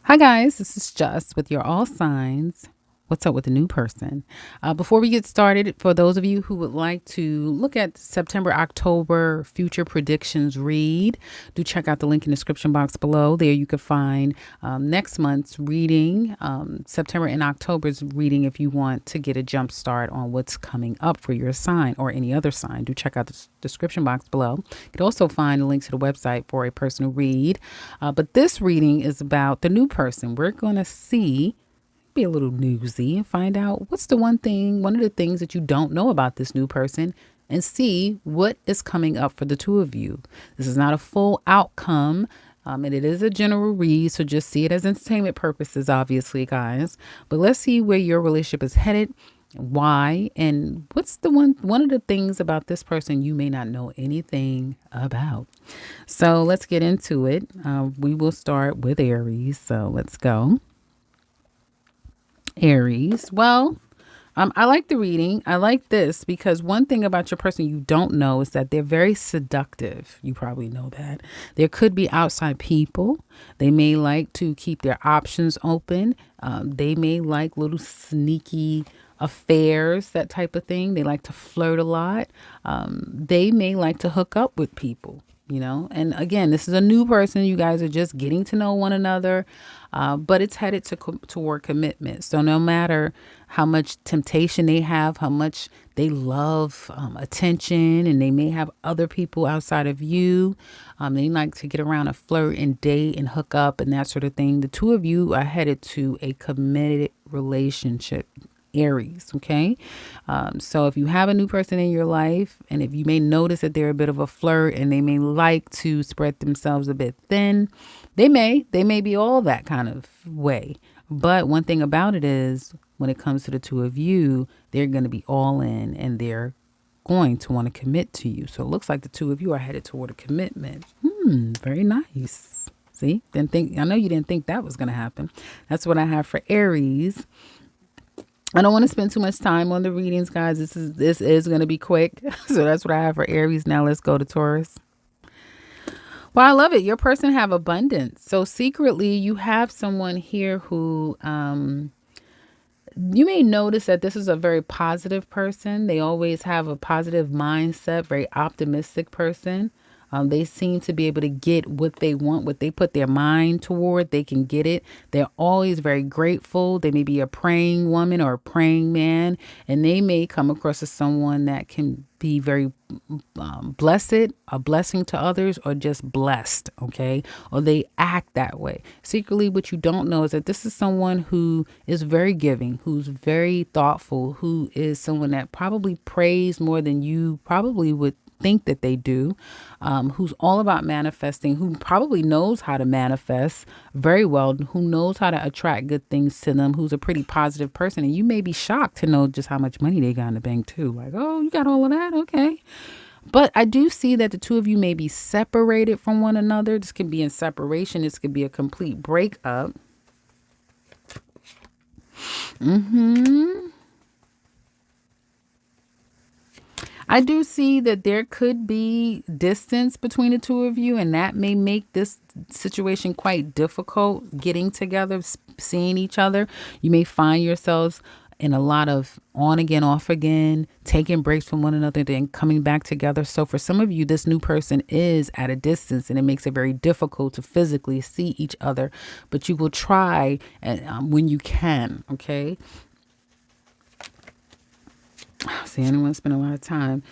Hi guys, this is Just with your all signs. What's up with the new person? Before we get started, for those of you who would like to look at September, October future predictions read, do check out the link in the description box below. There you can find next month's reading, September and October's reading if you want to get a jump start on what's coming up for your sign or any other sign. Do check out the description box below. You can also find a link to the website for a personal read. But this reading is about the new person. We're going to be a little newsy and find out what's one of the things that you don't know about this new person and see what is coming up for the two of you. This is not a full outcome. And it is a general read, so just see it as entertainment purposes, obviously, guys. But let's see where your relationship is headed, why, and what's one of the things about this person you may not know anything about. So let's get into it. We will start with Aries. So let's go. Aries. Well, I like the reading. I like this because one thing about your person you don't know is that they're very seductive. You probably know that. There could be outside people. They may like to keep their options open. They may like little sneaky affairs, that type of thing. They like to flirt a lot. They may like to hook up with people. And again, this is a new person. You guys are just getting to know one another, but it's headed toward commitment. So no matter how much temptation they have, how much they love attention, and they may have other people outside of you, they like to get around and flirt and date and hook up and that sort of thing. The two of you are headed to a committed relationship. Aries. Okay. So if you have a new person in your life, and if you may notice that they're a bit of a flirt and they may like to spread themselves a bit thin, they may be all that kind of way. But one thing about it is when it comes to the two of you, they're going to be all in and they're going to want to commit to you. So it looks like the two of you are headed toward a commitment. Very nice. See, I know you didn't think that was going to happen. That's what I have for Aries. I don't want to spend too much time on the readings, guys. This is going to be quick. So that's what I have for Aries. Now let's go to Taurus. Well, I love it. Your person have abundance. So secretly you have someone here who you may notice that this is a very positive person. They always have a positive mindset, very optimistic person. They seem to be able to get what they want, what they put their mind toward. They can get it. They're always very grateful. They may be a praying woman or a praying man, and they may come across as someone that can be very blessed, a blessing to others, or just blessed, okay? Or they act that way. Secretly, what you don't know is that this is someone who is very giving, who's very thoughtful, who is someone that probably prays more than you probably would think that they do, who's all about manifesting, who probably knows how to manifest very well, who knows how to attract good things to them, who's a pretty positive person. And you may be shocked to know just how much money they got in the bank too. Like, oh, you got all of that? Okay. But I do see that the two of you may be separated from one another. This could be in separation. This could be a complete breakup. I do see that there could be distance between the two of you, and that may make this situation quite difficult getting together, seeing each other. You may find yourselves in a lot of on again, off again, taking breaks from one another, then coming back together. So for some of you, this new person is at a distance, and it makes it very difficult to physically see each other, but you will try when you can, okay? See, anyone spend a lot of time.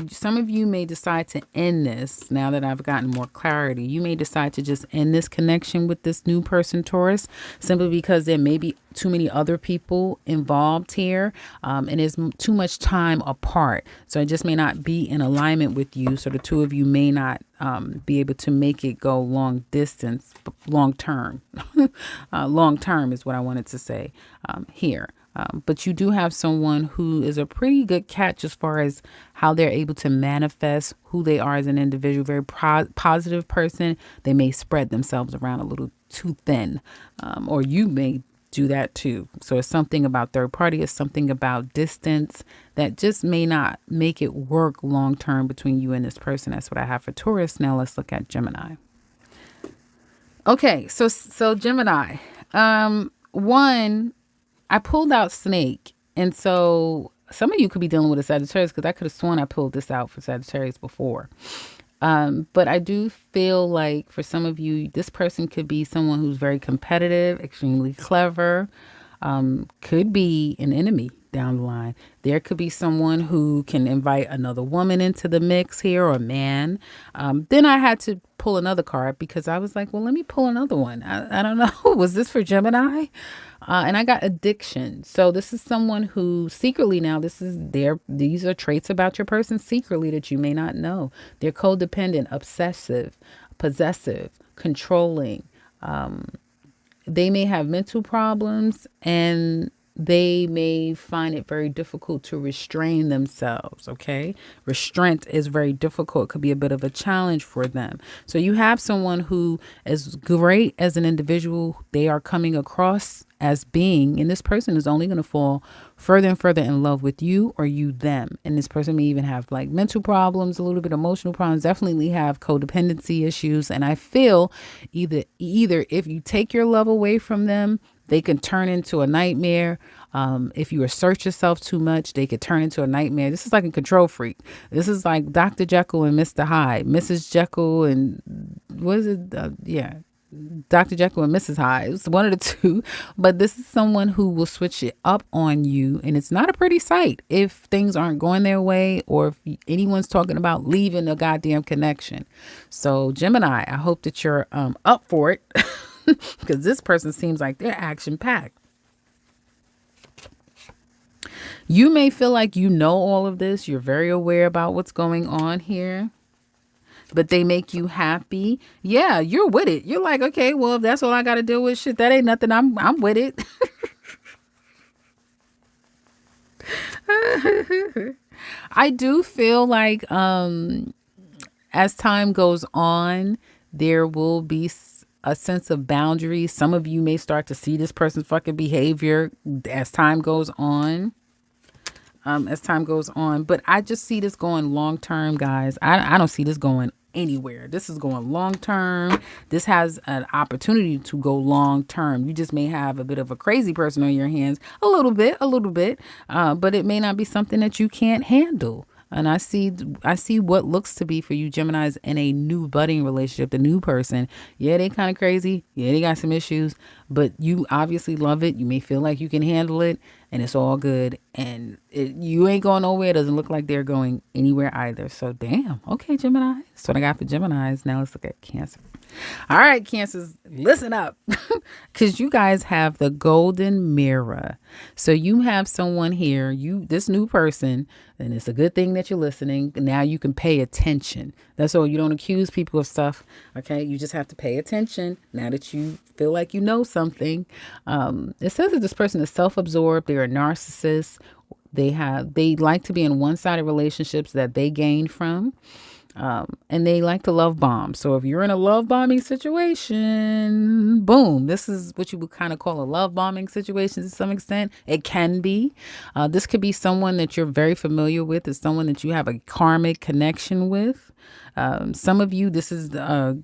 Some of you may decide to end this now that I've gotten more clarity. You may decide to just end this connection with this new person, Taurus, simply because there may be too many other people involved here, and there's too much time apart. So it just may not be in alignment with you. So the two of you may not be able to make it go long distance, long term. Long term is what I wanted to say here. But you do have someone who is a pretty good catch as far as how they're able to manifest who they are as an individual. Very positive person. They may spread themselves around a little too thin, or you may do that too. So it's something about third party. It's something about distance that just may not make it work long term between you and this person. That's what I have for Taurus. Now let's look at Gemini. Okay, so Gemini. One, I pulled out snake, and so some of you could be dealing with a Sagittarius because I could have sworn I pulled this out for Sagittarius before. But I do feel like for some of you, this person could be someone who's very competitive, extremely clever, could be an enemy down the line. There could be someone who can invite another woman into the mix here or a man. Then I had to pull another card because I was like, well, let me pull another one. I don't know. Was this for Gemini? And I got addiction. So this is someone who secretly now, these are traits about your person secretly that you may not know. They're codependent, obsessive, possessive, controlling. They may have mental problems and they may find it very difficult to restrain themselves. Okay. Restraint is very difficult. It could be a bit of a challenge for them. So you have someone who is great as an individual. They are coming across as being, and this person is only going to fall further and further in love with you or you them. And this person may even have like mental problems, a little bit emotional problems, definitely have codependency issues. And I feel either if you take your love away from them, they can turn into a nightmare. If you assert yourself too much, they could turn into a nightmare. This is like a control freak. This is like Dr. Jekyll and Mr. Hyde, Mrs. Jekyll and what is it? Yeah. Dr. Jekyll and Mrs. Hyde. It's one of the two. But this is someone who will switch it up on you. And it's not a pretty sight if things aren't going their way or if anyone's talking about leaving a goddamn connection. So Gemini, I hope that you're up for it because this person seems like they're action packed. You may feel like you know all of this. You're very aware about what's going on here, but they make you happy. Yeah, you're with it. You're like, okay, well, if that's all I got to deal with, shit, that ain't nothing. I'm with it. I do feel like as time goes on, there will be a sense of boundaries. Some of you may start to see this person's fucking behavior as time goes on. But I just see this going long term, guys. I don't see this going anywhere. This is going long term. This has an opportunity to go long term. You just may have a bit of a crazy person on your hands, a little bit, but it may not be something that you can't handle. And I see what looks to be for you Geminis in a new budding relationship, the new person. Yeah, they kind of crazy. Yeah, they got some issues, but you obviously love it. You may feel like you can handle it and it's all good. And you ain't going nowhere. It doesn't look like they're going anywhere either. So damn. Okay, Gemini. That's what I got for Geminis. Now let's look at Cancer. All right, Cancers, listen up because you guys have the golden mirror. So you have someone here, this new person, and it's a good thing that you're listening. Now you can pay attention. That's all. You don't accuse people of stuff. Okay. You just have to pay attention now that you feel like you know something. It says that this person is self-absorbed. They're a narcissist. They like to be in one-sided relationships that they gain from. And they like to love bomb. So if you're in a love bombing situation, boom, this is what you would kind of call a love bombing situation to some extent. It can be. This could be someone that you're very familiar with. It's someone that you have a karmic connection with. Some of you, this is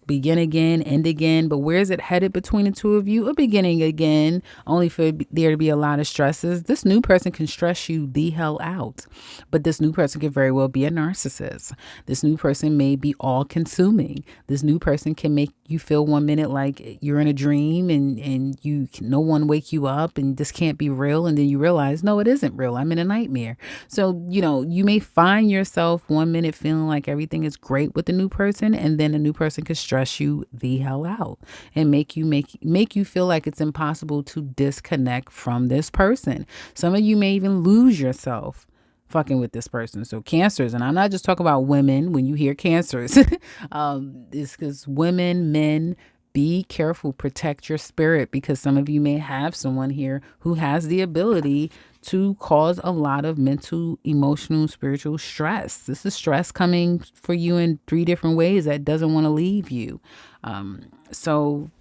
begin again, end again, but where is it headed between the two of you? A beginning again, only for there to be a lot of stresses. This new person can stress you the hell out, but this new person could very well be a narcissist. This new person may be all consuming. This new person can make you feel 1 minute like you're in a dream and no one wake you up and this can't be real. And then you realize, no, it isn't real. I'm in a nightmare. So, you may find yourself 1 minute feeling like everything is great with the new person, and then the new person could stress you the hell out and make you feel like it's impossible to disconnect from this person. Some of you may even lose yourself fucking with this person. So Cancers, and I'm not just talking about women when you hear Cancers, it's because women, men, be careful, protect your spirit, because some of you may have someone here who has the ability to cause a lot of mental, emotional, spiritual stress. This is stress coming for you in 3 different ways that doesn't want to leave you. So,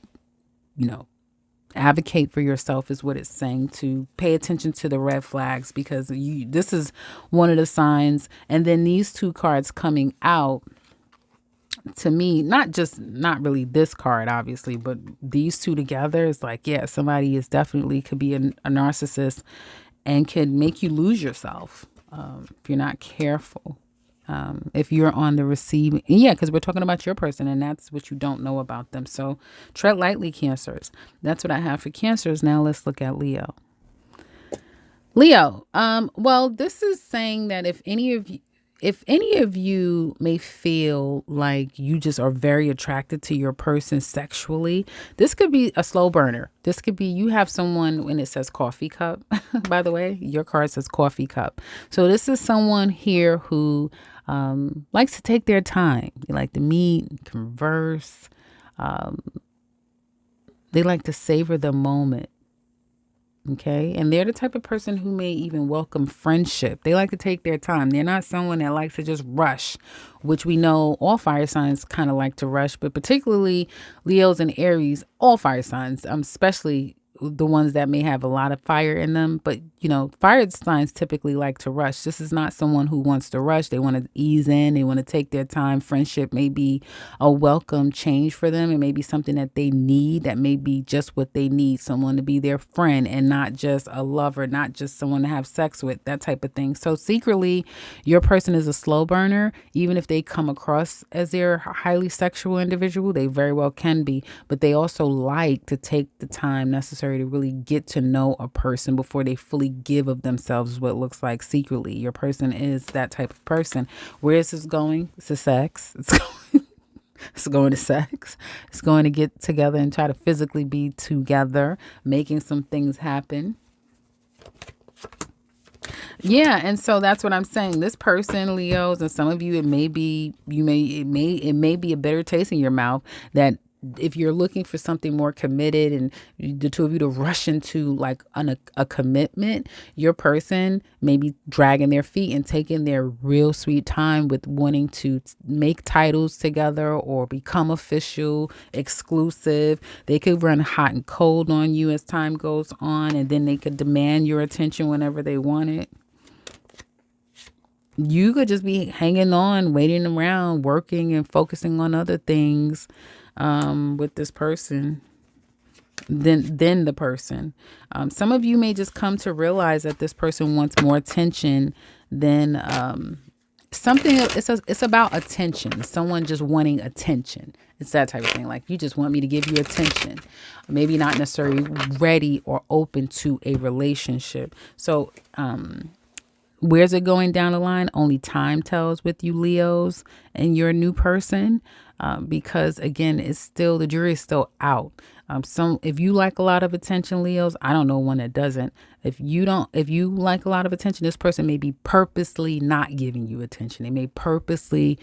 advocate for yourself is what it's saying. To pay attention to the red flags, because this is one of the signs. And then these 2 cards coming out, to me, not really this card, obviously, but these two together is like, yeah, somebody is definitely could be a narcissist and can make you lose yourself if you're not careful. If you're on the receiving, yeah, because we're talking about your person and that's what you don't know about them. So tread lightly, Cancers. That's what I have for Cancers. Now let's look at Leo. Leo, well, this is saying that if any of you may feel like you just are very attracted to your person sexually, this could be a slow burner. This could be you have someone when it says coffee cup. By the way, your card says coffee cup. So this is someone here who likes to take their time. They like to meet, converse. They like to savor the moment. Okay. And they're the type of person who may even welcome friendship. They like to take their time. They're not someone that likes to just rush, which we know all fire signs kind of like to rush, but particularly Leos and Aries, all fire signs, especially the ones that may have a lot of fire in them. But, you know, fire signs typically like to rush. This is not someone who wants to rush. They want to ease in. They want to take their time. Friendship may be a welcome change for them. It may be something that they need, that may be just what they need, someone to be their friend and not just a lover, not just someone to have sex with, that type of thing. So secretly, your person is a slow burner. Even if they come across as they're a highly sexual individual, they very well can be, but they also like to take the time necessary to really get to know a person before they fully give of themselves, is what it looks like secretly. Your person is that type of person. Where is this going? It's to sex. It's going to sex. It's going to get together and try to physically be together, making some things happen. Yeah, and so that's what I'm saying. This person, Leos, and some of you, it may be a bitter taste in your mouth that if you're looking for something more committed and the two of you to rush into like a commitment, your person may be dragging their feet and taking their real sweet time with wanting to make titles together or become official, exclusive. They could run hot and cold on you as time goes on, and then they could demand your attention whenever they want it. You could just be hanging on, waiting around, working and focusing on other things with this person than the person. Some of you may just come to realize that this person wants more attention than something. It's about attention. Someone just wanting attention. It's that type of thing. Like, you just want me to give you attention. Maybe not necessarily ready or open to a relationship. So where's it going down the line? Only time tells with you, Leos, and your new person. Because again, it's still, the jury is still out. If you like a lot of attention, Leos, I don't know one that doesn't. If you like a lot of attention, this person may be purposely not giving you attention. They may purposely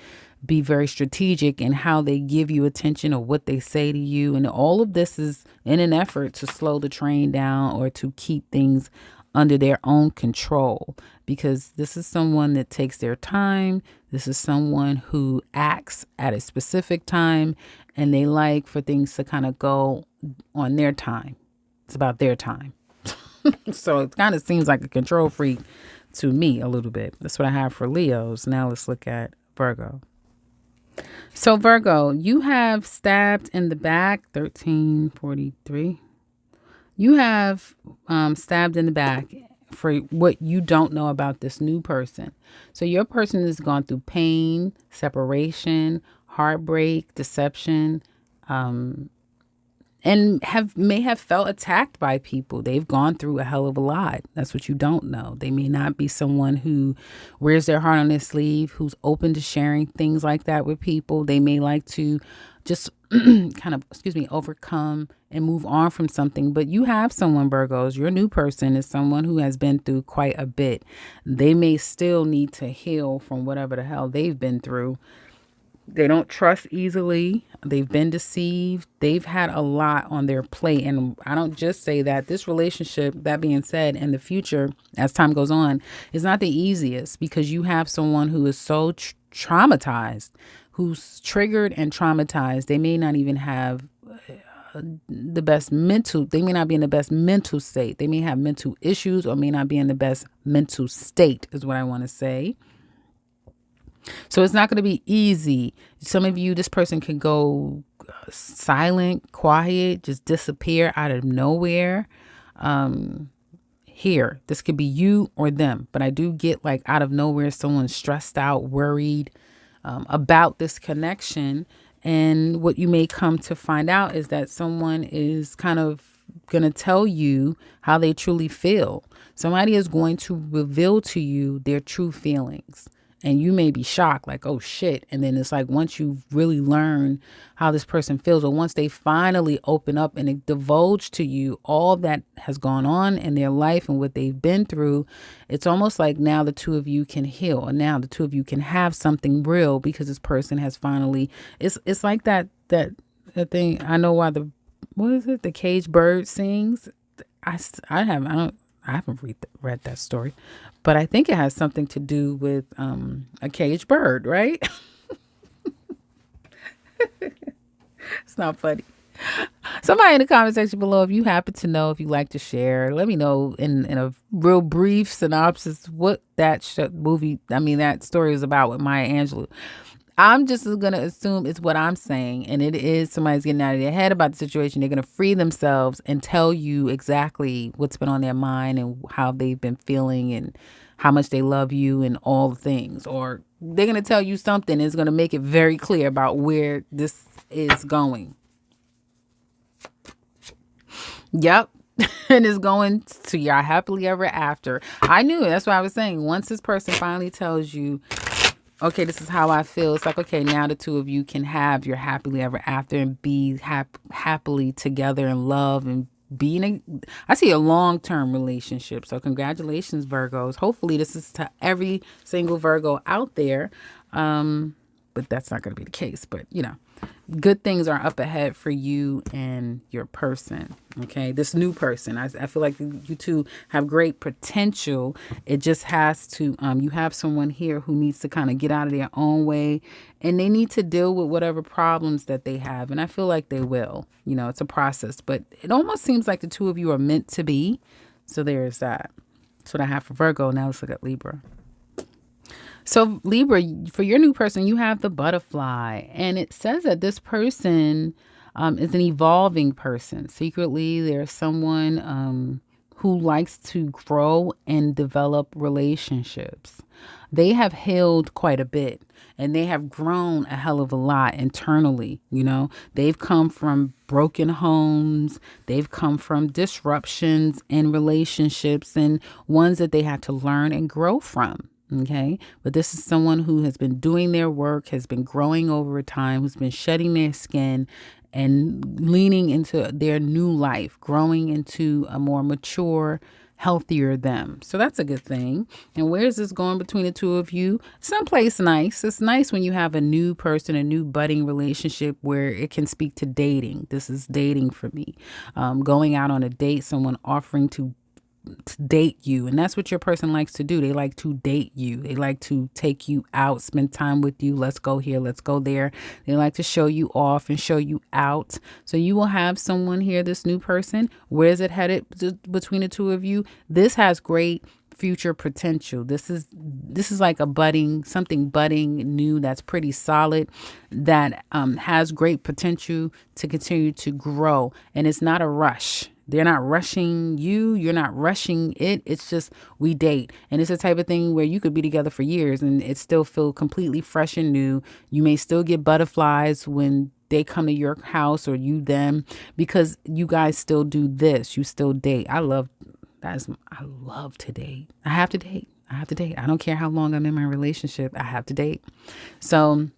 be very strategic in how they give you attention or what they say to you. And all of this is in an effort to slow the train down or to keep things under their own control, because this is someone that takes their time. This is someone who acts at a specific time, and they like for things to kind of go on their time. It's about their time. So it kind of seems like a control freak to me a little bit. That's what I have for Leos. Now let's look at Virgo. So Virgo, you have stabbed in the back, 1343. You have stabbed in the back for what you don't know about this new person. So your person has gone through pain, separation, heartbreak, deception, and may have felt attacked by people. They've gone through a hell of a lot. That's what you don't know. They may not be someone who wears their heart on their sleeve, who's open to sharing things like that with people. They may like to just overcome and move on from something. But you have someone, Virgos, your new person is someone who has been through quite a bit. They may still need to heal from whatever the hell they've been through. They don't trust easily. They've been deceived. They've had a lot on their plate. And I don't just say that. This relationship, that being said, in the future, as time goes on, is not the easiest, because you have someone who is so traumatized, who's triggered and traumatized. They may not even have they may not be in the best mental state. They may have mental issues or may not be in the best mental state, is what I want to say. So it's not going to be easy. Some of you, this person can go silent, quiet, just disappear out of nowhere. Here, this could be you or them, but I do get like out of nowhere, someone stressed out, worried about this connection. And what you may come to find out is that someone is kind of going to tell you how they truly feel. Somebody is going to reveal to you their true feelings. And you may be shocked, like, oh shit. And then it's like, once you really learn how this person feels, or once they finally open up and divulge to you all that has gone on in their life and what they've been through, it's almost like now the two of you can heal. And now the two of you can have something real because this person has finally, it's like that thing. I know why what is it? The caged bird sings. I haven't read that story, but I think it has something to do with a caged bird, right? It's not funny. Somebody in the comment section below, if you happen to know, if you like to share, let me know in a real brief synopsis what that that story is about with Maya Angelou. I'm just going to assume it's what I'm saying. And it is somebody's getting out of their head about the situation. They're going to free themselves and tell you exactly what's been on their mind and how they've been feeling and how much they love you and all the things. Or they're going to tell you something that's going to make it very clear about where this is going. Yep. And it's going to your happily ever after. I knew it. That's what I was saying. Once this person finally tells you, okay, this is how I feel. It's like, okay, now the two of you can have your happily ever after and be happily together in love and I see a long-term relationship. So congratulations, Virgos. Hopefully this is to every single Virgo out there. But that's not going to be the case. But, good things are up ahead for you and your person. Okay, this new person. I feel like you two have great potential. It just has to, you have someone here who needs to kind of get out of their own way and they need to deal with whatever problems that they have. And I feel like they will. It's a process, but it almost seems like the two of you are meant to be. So there's that. That's what I have for Virgo. Now let's look at Libra. So Libra, for your new person, you have the butterfly, and it says that this person is an evolving person. Secretly, there's someone who likes to grow and develop relationships. They have healed quite a bit, and they have grown a hell of a lot internally. They've come from broken homes. They've come from disruptions in relationships and ones that they had to learn and grow from. Okay. But this is someone who has been doing their work, has been growing over time, who's been shedding their skin and leaning into their new life, growing into a more mature, healthier them. So that's a good thing. And where is this going between the two of you? Someplace nice. It's nice when you have a new person, a new budding relationship where it can speak to dating. This is dating for me. Going out on a date, someone offering to date you. And that's what your person likes to do. They like to date you. They like to take you out, spend time with you. Let's go here. Let's go there. They like to show you off and show you out. So you will have someone here, this new person. Where is it headed between the two of you? This has great future potential. This is like something budding new that's pretty solid, that has great potential to continue to grow. And it's not a rush. They're not rushing you. You're not rushing it. It's just we date. And it's the type of thing where you could be together for years and it still feel completely fresh and new. You may still get butterflies when they come to your house or you them, because you guys still do this. You still date. I love to date. I have to date. I don't care how long I'm in my relationship. I have to date. So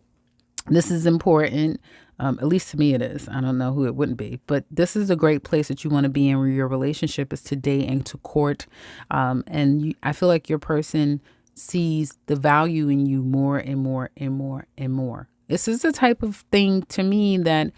this is important. At least to me it is. I don't know who it wouldn't be. But this is a great place that you want to be in, where your relationship is to date and to court. I feel like your person sees the value in you more and more and more and more. This is the type of thing to me that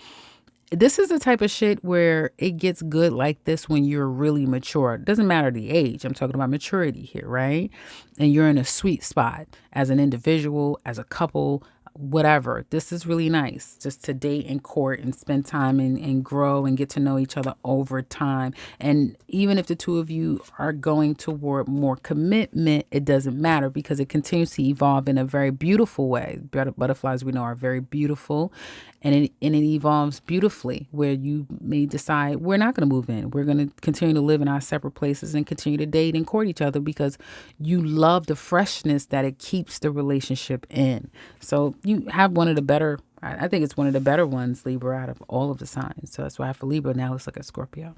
this is the type of shit where it gets good like this when you're really mature. It doesn't matter the age. I'm talking about maturity here, right? And you're in a sweet spot as an individual, as a couple, whatever. This is really nice just to date and court and spend time and grow and get to know each other over time. And even if the two of you are going toward more commitment, it doesn't matter because it continues to evolve in a very beautiful way. Butterflies, we know, are very beautiful, and it evolves beautifully where you may decide we're not going to move in. We're going to continue to live in our separate places and continue to date and court each other because you love the freshness that it keeps the relationship in. So you have one of the better, I think it's one of the better ones, Libra, out of all of the signs. So that's why I have for Libra. Now let's look at Scorpio.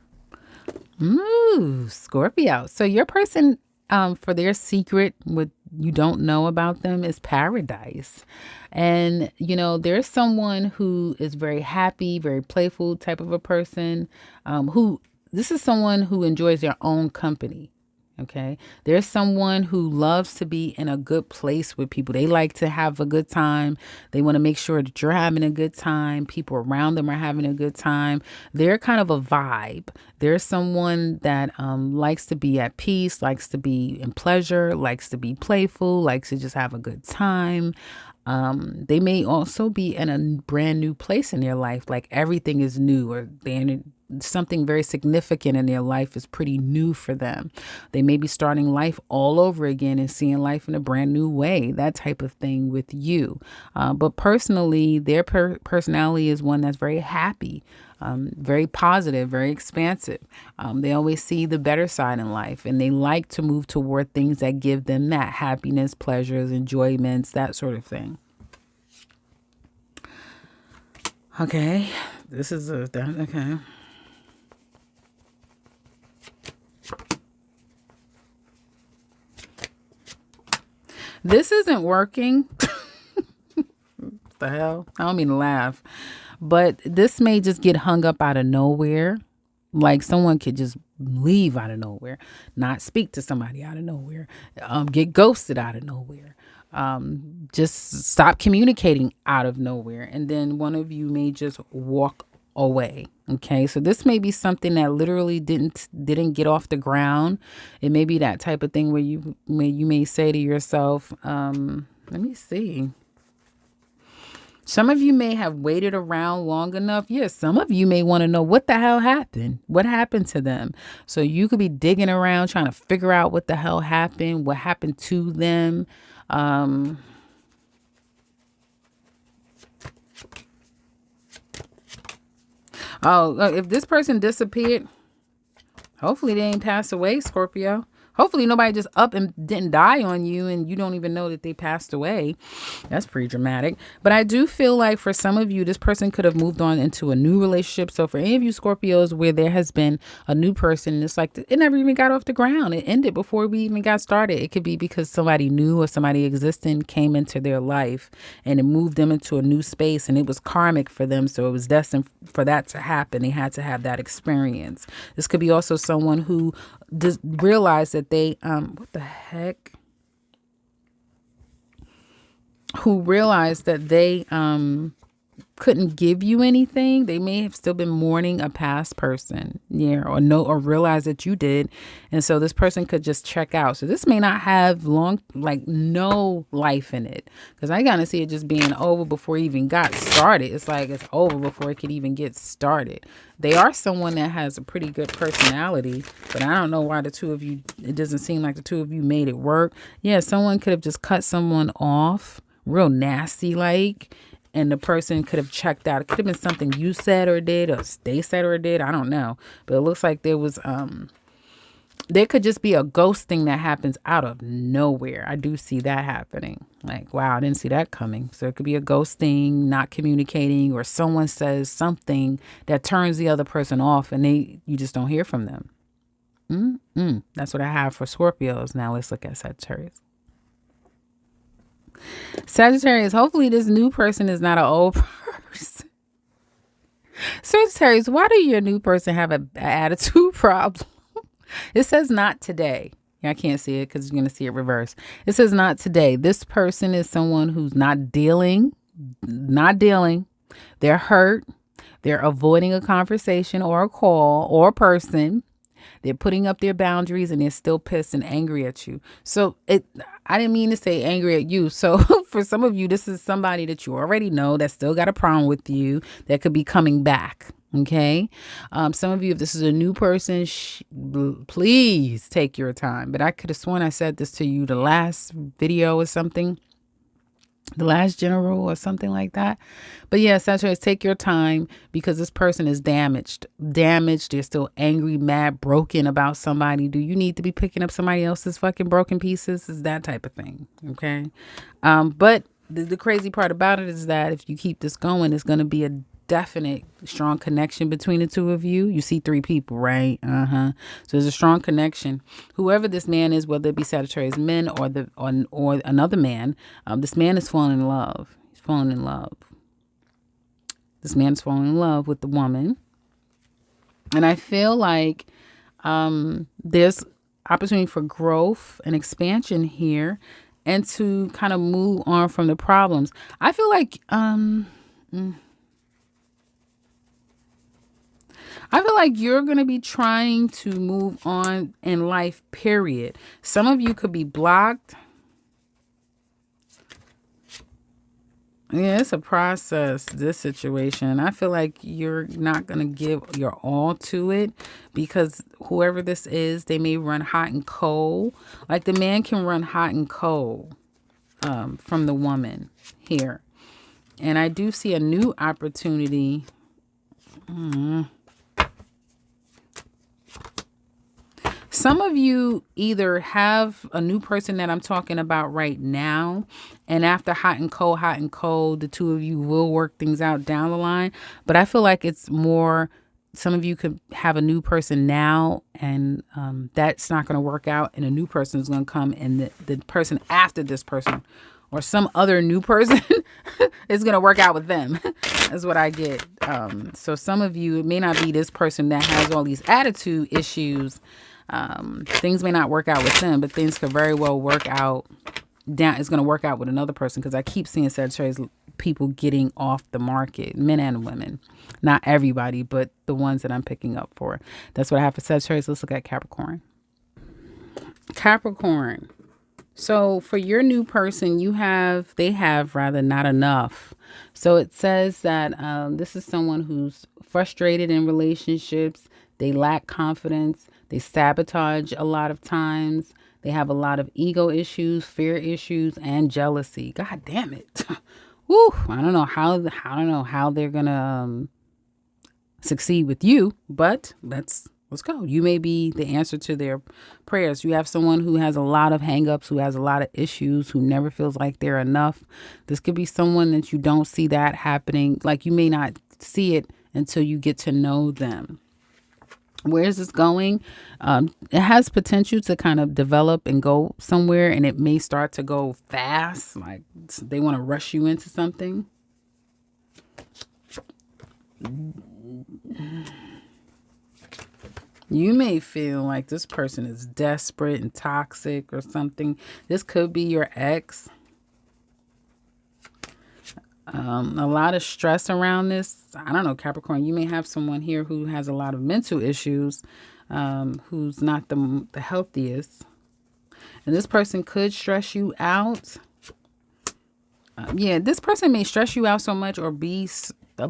Ooh, Scorpio. So your person, for their secret, what you don't know about them is paradise. And, you know, there's someone who is very happy, very playful type of a person, this is someone who enjoys their own company. Okay. There's someone who loves to be in a good place with people. They like to have a good time. They want to make sure that you're having a good time. People around them are having a good time. They're kind of a vibe. There's someone that likes to be at peace, likes to be in pleasure, likes to be playful, likes to just have a good time. They may also be in a brand new place in their life, like everything is new, or something very significant in their life is pretty new for them. They may be starting life all over again and seeing life in a brand new way, that type of thing with you. But personally, their personality is one that's very happy, very positive, very expansive. They always see the better side in life, and they like to move toward things that give them that happiness, pleasures, enjoyments, that sort of thing. Okay, this is okay. This isn't working. The hell? I don't mean to laugh. But this may just get hung up out of nowhere. Like someone could just leave out of nowhere, not speak to somebody out of nowhere, get ghosted out of nowhere, just stop communicating out of nowhere. And then one of you may just walk away. Okay, so this may be something that literally didn't get off the ground. It may be that type of thing where you may say to yourself, let me see. Some of you may have waited around long enough. Yes, some of you may want to know what the hell happened. What happened to them? So you could be digging around trying to figure out what the hell happened, what happened to them. If this person disappeared, hopefully they ain't passed away, Scorpio. Hopefully nobody just up and didn't die on you and you don't even know that they passed away. That's pretty dramatic. But I do feel like for some of you, this person could have moved on into a new relationship. So for any of you Scorpios where there has been a new person, it's like it never even got off the ground. It ended before we even got started. It could be because somebody new or somebody existing came into their life and it moved them into a new space, and it was karmic for them. So it was destined for that to happen. They had to have that experience. This could be also someone who just realized that they who realized that they couldn't give you anything. They may have still been mourning a past person, or realize that you did, and so this person could just check out. So this may not have no life in it, because I gotta see it just being over before it even got started. It's like it's over before it could even get started. They are someone that has a pretty good personality, but I don't know why the two of you, it doesn't seem like the two of you made it work. Yeah, someone could have just cut someone off real nasty and the person could have checked out. It could have been something you said or did, or they said or did. I don't know. But it looks like there could just be a ghosting that happens out of nowhere. I do see that happening. Like, wow, I didn't see that coming. So it could be a ghosting, not communicating, or someone says something that turns the other person off and you just don't hear from them. That's what I have for Scorpios. Now let's look at Sagittarius. Sagittarius, hopefully this new person is not an old person. Sagittarius, why do your new person have an attitude problem? It says not today. I can't see it because you're going to see it reverse. It says not today. This person is someone who's not dealing. They're hurt. They're avoiding a conversation or a call or a person. They're putting up their boundaries and they're still pissed and angry at you. So I didn't mean to say angry at you. So for some of you, this is somebody that you already know that still got a problem with you that could be coming back. Okay. Some of you, if this is a new person, please take your time. But I could have sworn I said this to you the last video or something. The last general or something like that. But yeah, Sagittarius, take your time because this person is damaged. They're still angry, mad, broken about somebody. Do you need to be picking up somebody else's fucking broken pieces? It's that type of thing. Okay. But the crazy part about it is that if you keep this going, it's going to be a definite strong connection between the two of you. You see 3 people, right? So there's a strong connection. Whoever this man is, whether it be Sagittarius men or another man, this man is falling in love. He's falling in love. This man is falling in love with the woman. And I feel like there's opportunity for growth and expansion here and to kind of move on from the problems. I feel like you're going to be trying to move on in life, period. Some of you could be blocked. Yeah, it's a process, this situation. I feel like you're not going to give your all to it because whoever this is, they may run hot and cold. Like the man can run hot and cold from the woman here. And I do see a new opportunity. Some of you either have a new person that I'm talking about right now, and after hot and cold, the two of you will work things out down the line. But I feel like it's more, some of you could have a new person now, and that's not going to work out, and a new person is going to come, and the person after this person or some other new person is going to work out with them. That's what I get. So some of you, it may not be this person that has all these attitude issues. Things may not work out with them, but things could very well work out down. It's going to work out with another person because I keep seeing Sagittarius people getting off the market, men and women. Not everybody, but the ones that I'm picking up for. That's what I have for Sagittarius. Let's look at Capricorn. Capricorn. So for your new person, they have not enough. So it says that this is someone who's frustrated in relationships. They lack confidence. They sabotage a lot of times. They have a lot of ego issues, fear issues, and jealousy. God damn it. Woo, I don't know how they're gonna succeed with you, but let's go. You may be the answer to their prayers. You have someone who has a lot of hangups, who has a lot of issues, who never feels like they're enough. This could be someone that you don't see that happening. Like you may not see it until you get to know them. Where is this going? It has potential to kind of develop and go somewhere, and it may start to go fast. Like they want to rush you into something. You may feel like this person is desperate and toxic or something. This could be your ex. A lot of stress around this. I don't know, Capricorn, you may have someone here who has a lot of mental issues, who's not the healthiest. And this person could stress you out. This person may stress you out so much or their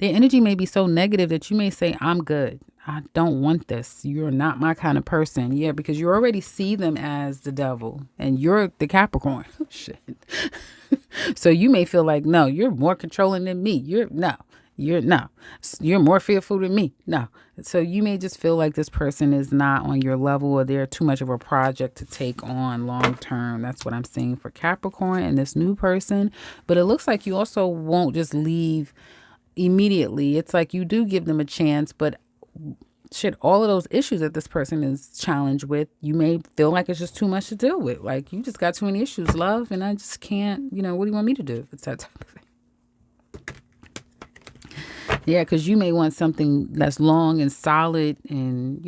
energy may be so negative that you may say, I'm good. I don't want this. You're not my kind of person. Yeah, because you already see them as the devil and you're the Capricorn. Shit. So you may feel like, no, you're more controlling than me. You're more fearful than me. No. So you may just feel like this person is not on your level or they're too much of a project to take on long term. That's what I'm seeing for Capricorn and this new person. But it looks like you also won't just leave immediately. It's like you do give them a chance, but shit, all of those issues that this person is challenged with, you may feel like it's just too much to deal with. Like, you just got too many issues, love, and I just can't, what do you want me to do? It's that type of thing. Yeah, because you may want something that's long and solid and,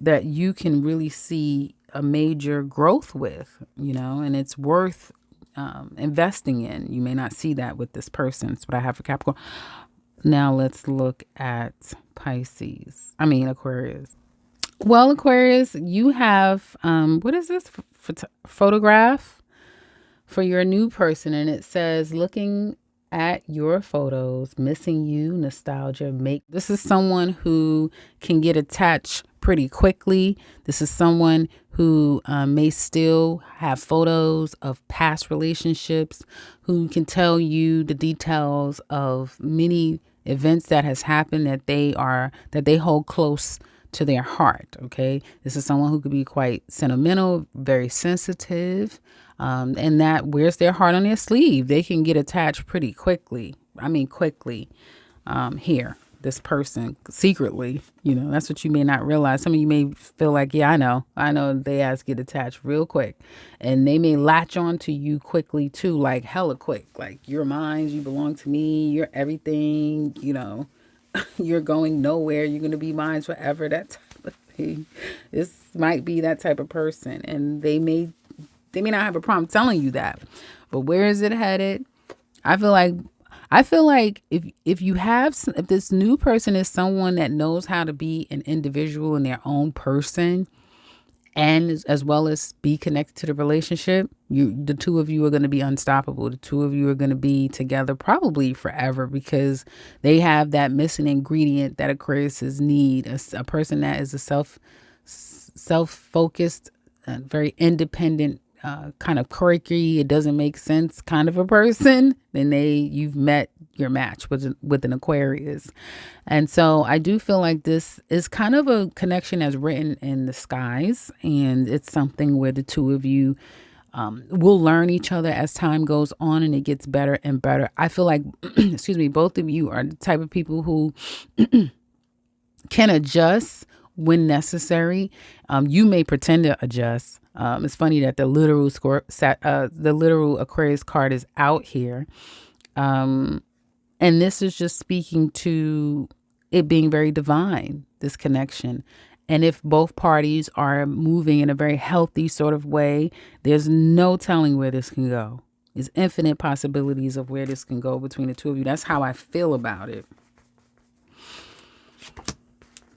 that you can really see a major growth with, and it's worth investing in. You may not see that with this person. That's what I have for Capricorn. Now let's look at Aquarius. Well, Aquarius, you have what is this photograph for your new person, and it says looking at your photos, missing you, nostalgia. Make this is someone who can get attached pretty quickly. This is someone who may still have photos of past relationships, who can tell you the details of many events that has happened that they hold close to their heart. Okay, this is someone who could be quite sentimental, very sensitive, and that wears their heart on their sleeve. They can get attached pretty quickly. I mean, quickly. Here, this person secretly, that's what you may not realize. Some of you may feel like, yeah, I know they ass get attached real quick, and they may latch on to you quickly too, like hella quick. Like, you're mine, you belong to me, you're everything. You're going nowhere. You're going to be mine forever. That type of thing. This might be that type of person, and they may not have a problem telling you that. But where is it headed? I feel like if this new person is someone that knows how to be an individual and their own person, and as well as be connected to the relationship, the two of you are going to be unstoppable. The two of you are going to be together probably forever, because they have that missing ingredient that Aquariuses need. A person that is a self-focused, very independent, kind of quirky, it doesn't make sense kind of a person, then you've met your match with an Aquarius. And so I do feel like this is kind of a connection that's written in the skies, and it's something where the two of you will learn each other as time goes on, and it gets better and better. I feel like, excuse me, both of you are the type of people who can adjust when necessary. You may pretend to adjust. It's funny that the literal Aquarius card is out here. And this is just speaking to it being very divine, this connection. And if both parties are moving in a very healthy sort of way, there's no telling where this can go. There's infinite possibilities of where this can go between the two of you. That's how I feel about it.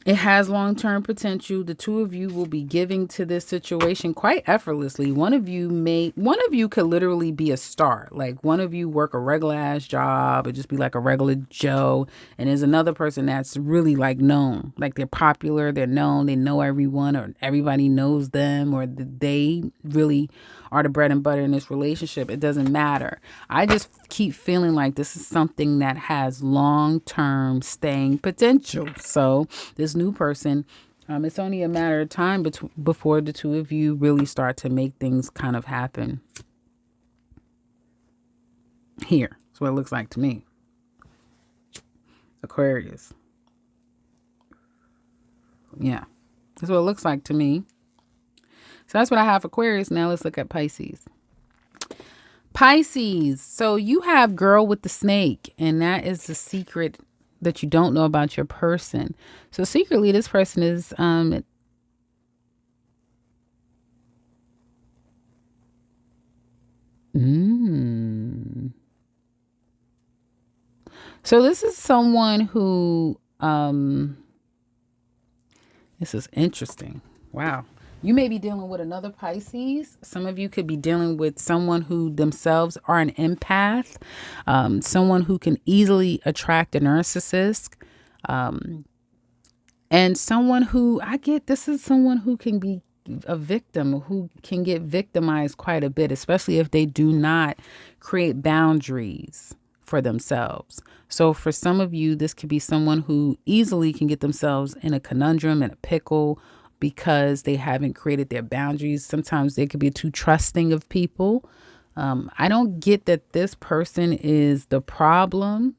It has long-term potential. The two of you will be giving to this situation quite effortlessly. One of you could literally be a star. Like, one of you work a regular ass job or just be like a regular Joe. And there's another person that's really like known. Like, they're popular, they're known, they know everyone, or everybody knows them, or they really are the bread and butter in this relationship. It doesn't matter. I just keep feeling like this is something that has long-term staying potential. So this new person, it's only a matter of time before the two of you really start to make things kind of happen. Here, that's what it looks like to me. Aquarius. Yeah, that's what it looks like to me. So that's what I have for Aquarius. Now let's look at Pisces. Pisces. So you have girl with the snake, and that is the secret that you don't know about your person. So secretly, this person is So this is someone who this is interesting. Wow. You may be dealing with another Pisces. Some of you could be dealing with someone who themselves are an empath, someone who can easily attract a narcissist, and someone who this is someone who can be a victim, who can get victimized quite a bit, especially if they do not create boundaries for themselves. So for some of you, this could be someone who easily can get themselves in a conundrum, in a pickle, because they haven't created their boundaries. Sometimes they could be too trusting of people. I don't get that this person is the problem.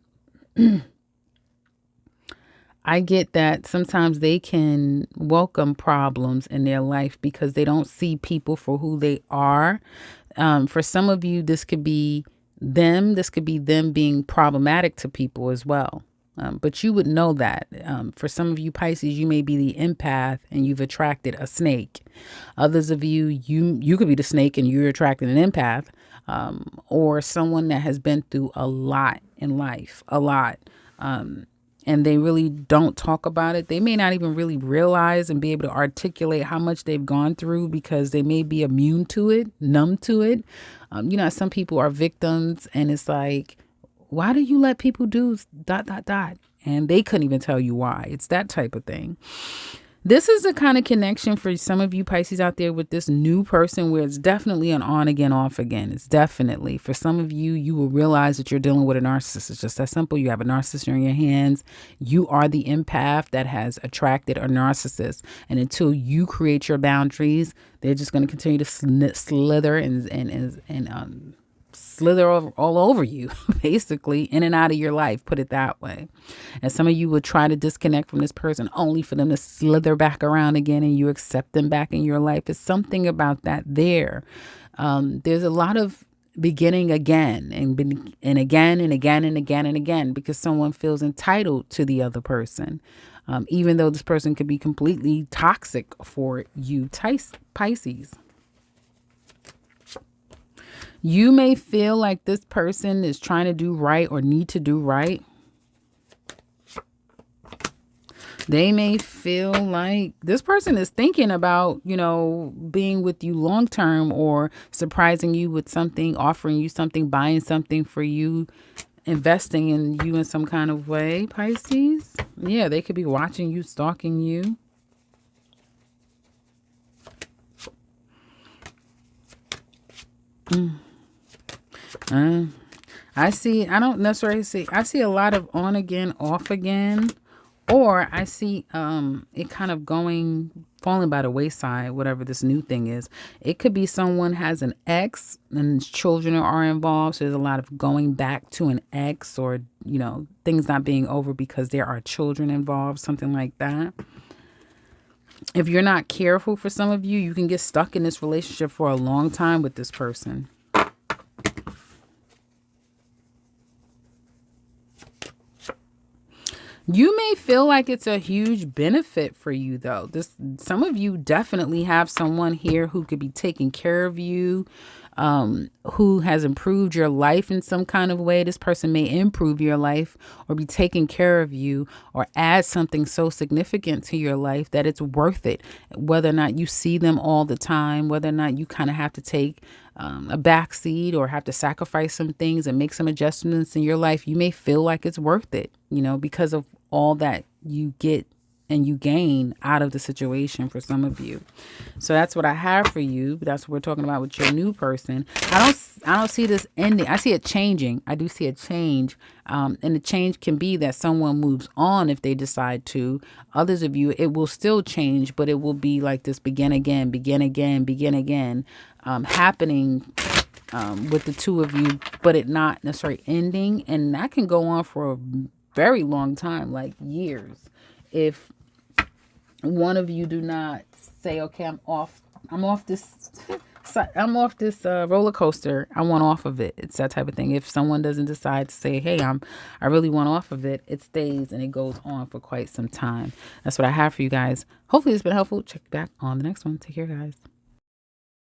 I get that sometimes they can welcome problems in their life because they don't see people for who they are. For some of you, this could be them. This could be them being problematic to people as well. But you would know that. For some of you Pisces, you may be the empath and you've attracted a snake. Others of you, you could be the snake and you're attracting an empath, or someone that has been through a lot in life, a lot. and they really don't talk about it. They may not even really realize and be able to articulate how much they've gone through because they may be immune to it, numb to it. You know, some people are victims, and it's like, why do you let people do ... And they couldn't even tell you why. It's that type of thing. This is the kind of connection for some of you Pisces out there with this new person where it's definitely an on again, off again. It's definitely, for some of you, you will realize that you're dealing with a narcissist. It's just that simple. You have a narcissist in your hands. You are the empath that has attracted a narcissist. And until you create your boundaries, they're just going to continue to slither and slither all over you, basically, in and out of your life, put it that way. And some of you would try to disconnect from this person only for them to slither back around again and you accept them back in your life. It's something about that there. There's a lot of beginning again and again and again and again and again because someone feels entitled to the other person, even though this person could be completely toxic for you, Pisces. You may feel like this person is trying to do right or need to do right. They may feel like this person is thinking about, you know, being with you long term or surprising you with something, offering you something, buying something for you, investing in you in some kind of way, Pisces. Yeah, they could be watching you, stalking you. I see a lot of on again, off again, or I see it kind of falling by the wayside, whatever this new thing is. It could be someone has an ex and children are involved. So there's a lot of going back to an ex or, you know, things not being over because there are children involved, something like that. If you're not careful, for some of you, you can get stuck in this relationship for a long time with this person. You may feel like it's a huge benefit for you, though. Some of you definitely have someone here who could be taking care of you, who has improved your life in some kind of way. This person may improve your life or be taking care of you or add something so significant to your life that it's worth it. Whether or not you see them all the time, whether or not you kind of have to take a backseat or have to sacrifice some things and make some adjustments in your life, you may feel like it's worth it, you know, because of all that you get and you gain out of the situation for some of you. So that's what I have for you. That's what we're talking about with your new person. I don't see this ending. I see it changing. I do see a change. And the change can be that someone moves on if they decide to. Others of you, it will still change, but it will be like this begin again, happening with the two of you, but it not necessarily ending. And that can go on for a very long time, like years. If one of you do not say, okay, I'm off this roller coaster. I want off of it. It's that type of thing. If someone doesn't decide to say, hey, I really want off of it, it stays and it goes on for quite some time. That's what I have for you guys. Hopefully it's been helpful. Check back on the next one. Take care, guys.